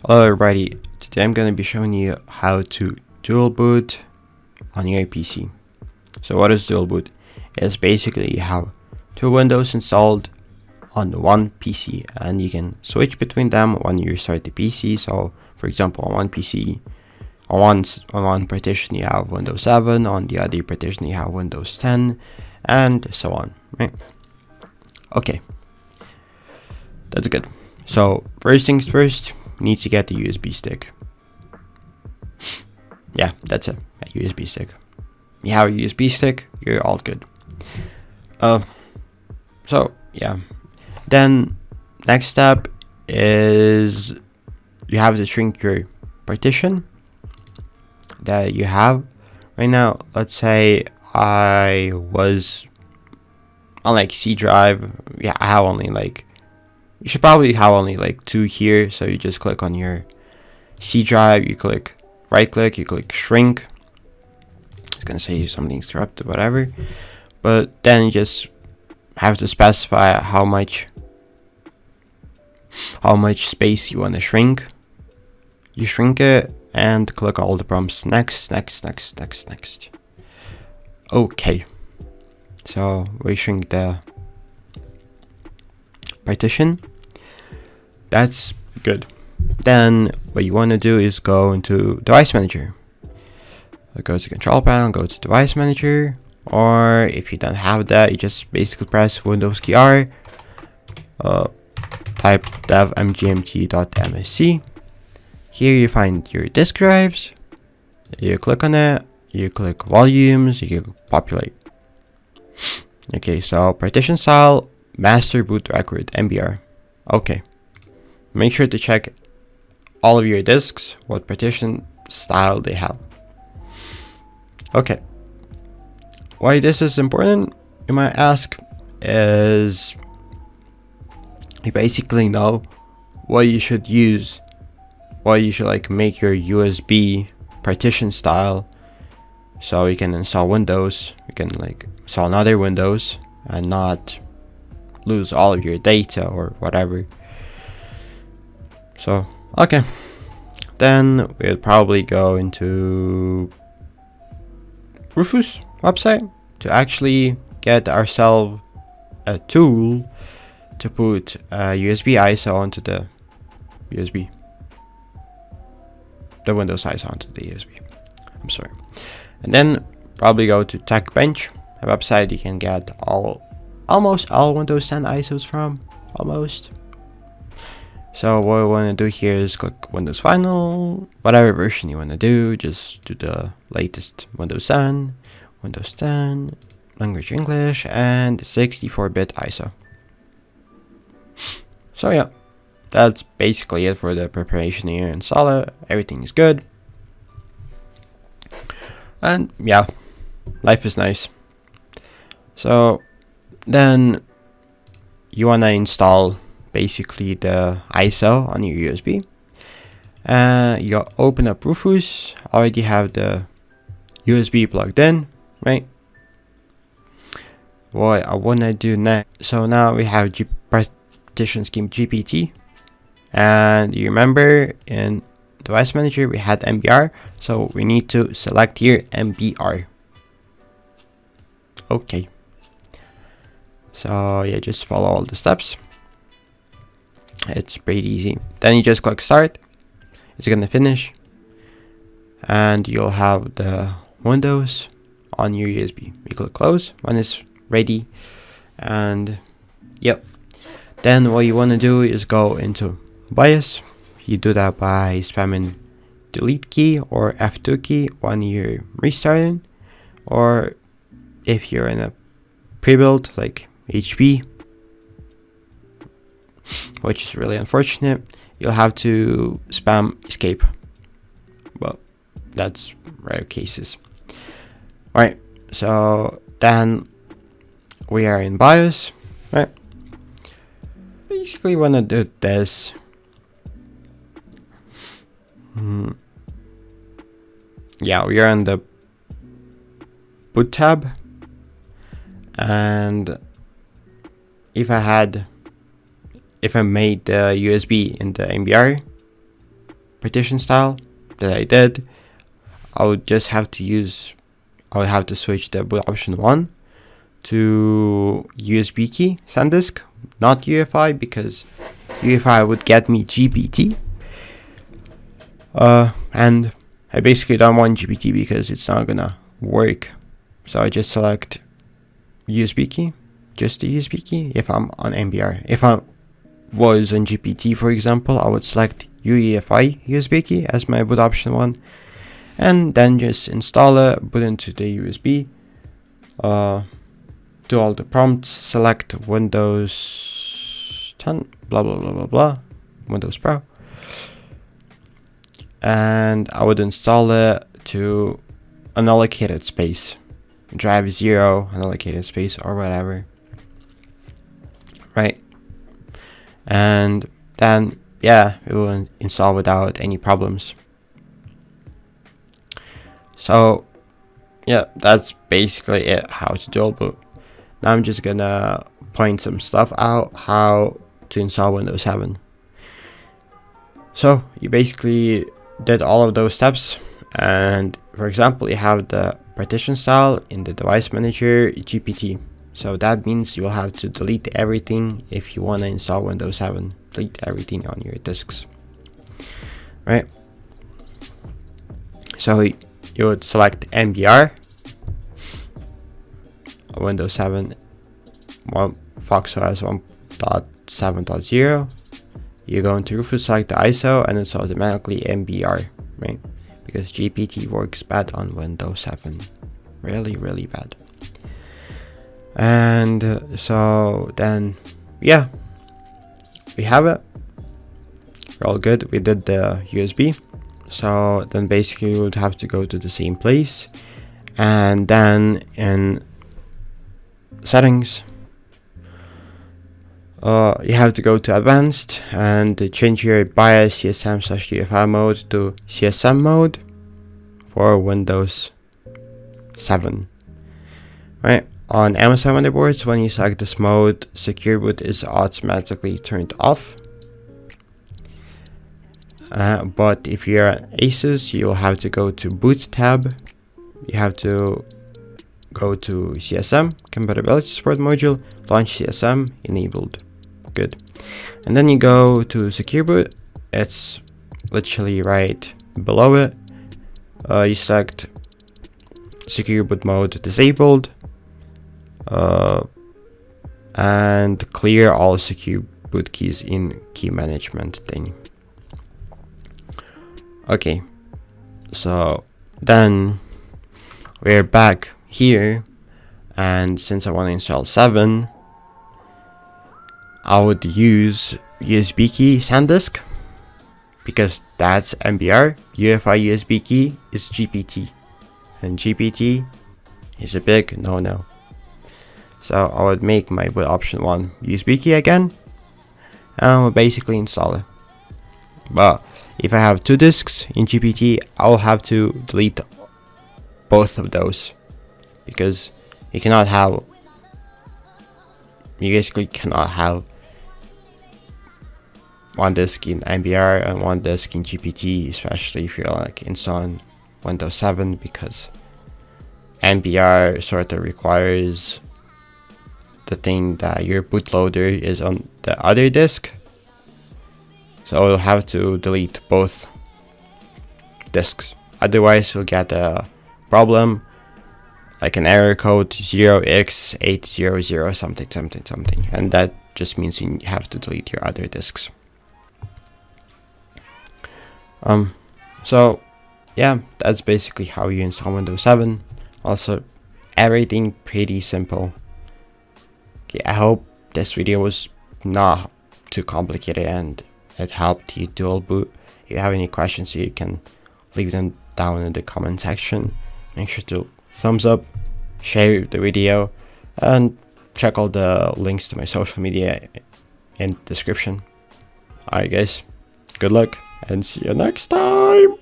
Hello everybody, today I'm going to be showing you how to dual boot on your PC. So what is dual boot? It's basically you have two Windows installed on one PC and you can switch between them when you restart the PC. So for example, on one PC, on one partition you have Windows 7, on the other partition you have Windows 10, and so on, right? Okay, that's good. So first things first, need to get the USB stick. Yeah, that's a USB stick. You have a USB stick, you're all good. So yeah, then next step is you have to shrink your partition that you have right now. Let's say I was on like C drive. Yeah, I have only like, you should probably have only like two here. So you just click on your C drive, you click right click, you click shrink. It's gonna say something's corrupted, whatever. But then you just have to specify how much space you want to shrink. You shrink it and click all the prompts. Next. Okay. So we shrink the partition. That's good. Then what you want to do is go into device manager. Go to control panel, go to device manager, or if you don't have that, you just basically press Windows key R, type dev mgmt.msc. Here you find your disk drives, you click on it, you click volumes, you click populate. Okay, so partition style, master boot record, MBR. Okay, make sure to check all of your disks, what partition style they have. Okay, why this is important, you might ask, is you basically know what you should use, what you should like make your USB partition style, so you can install Windows, you can like install another Windows and not lose all of your data or whatever. So okay, then we'll probably go into Rufus website to actually get ourselves a tool to put a USB ISO onto the Windows ISO onto the USB. I'm sorry. And then probably go to TechBench, a website you can get almost all Windows 10 ISOs from, almost. So what we want to do here is click Windows Final, whatever version you want to do, just do the latest Windows 10, language English, and 64-bit ISO. So yeah, that's basically it for the preparation here. Install it, everything is good. And yeah, life is nice. So then you want to install basically the ISO on your USB. You open up Rufus, already have the USB plugged in, right? What I want to do next, so now we have partition scheme GPT, and you remember in device manager we had MBR, so we need to select here MBR. Okay, so yeah, just follow all the steps. It's pretty easy. Then you just click start, it's gonna finish, and you'll have the Windows on your USB. You click close when it's ready, and yep. Then what you want to do is go into BIOS. You do that by spamming delete key or F2 key when you're restarting, or if you're in a pre-built like HP, which is really unfortunate, you'll have to spam escape. Well, that's rare cases. Alright, so then we are in BIOS, right? Basically want to do this. Yeah, we are on the boot tab, and if I made the USB in the MBR, partition style that I did, I would have to switch the boot option 1 to USB key SanDisk, not UEFI, because UEFI would get me GPT. And I basically don't want GPT because it's not gonna work. So I just select USB key, just the USB key if I'm on MBR. If I was on GPT, for example, I would select UEFI USB key as my boot option 1, and then just install it, boot into the USB, do all the prompts, select Windows 10, blah blah blah blah blah, Windows Pro, and I would install it to unallocated space, drive 0 unallocated space or whatever, right? And then yeah, it will install without any problems. So yeah, that's basically it, how to dual boot. Now I'm just gonna point some stuff out how to install Windows 7. So you basically did all of those steps, and for example, you have the partition style in the device manager GPT. So that means you will have to delete everything if you want to install Windows 7. Delete everything on your disks, right? So you would select MBR, Windows 7 FoxOS 1.7.0. You go into Rufus, select the ISO, and it's automatically MBR, right? Because GPT works bad on Windows 7, really bad. And so then yeah, we have it, we're all good. We did the USB. So then basically we would have to go to the same place, and then in settings, you have to go to advanced and change your BIOS CSM/UEFI mode to CSM mode for Windows 7, right? On Amazon motherboards, when you select this mode, secure boot is automatically turned off. But if you're on Asus, you'll have to go to boot tab. You have to go to CSM, compatibility support module, launch CSM, enabled. Good. And then you go to secure boot. It's literally right below it. You select secure boot mode disabled, and clear all secure boot keys in key management thing. Okay, so then we're back here, and since I want to install 7, I would use USB key SanDisk, because that's MBR. UEFI USB key is GPT, and GPT is a big no. So I would make my boot option 1 USB key again, and I would basically install it. But if I have 2 disks in GPT, I'll have to delete both of those, because you basically cannot have 1 disk in MBR and 1 disk in GPT, especially if you're like installing Windows 7, because MBR sort of requires the thing that your bootloader is on the other disk. So you'll have to delete both disks. Otherwise, you'll get a problem like an error code 0x800 something, and that just means you have to delete your other disks. So yeah, that's basically how you install Windows 7. Also, everything pretty simple. Okay, I hope this video was not too complicated and it helped you dual boot. If you have any questions, you can leave them down in the comment section. Make sure to thumbs up, share the video, and check all the links to my social media in the description. Alright guys, good luck and see you next time.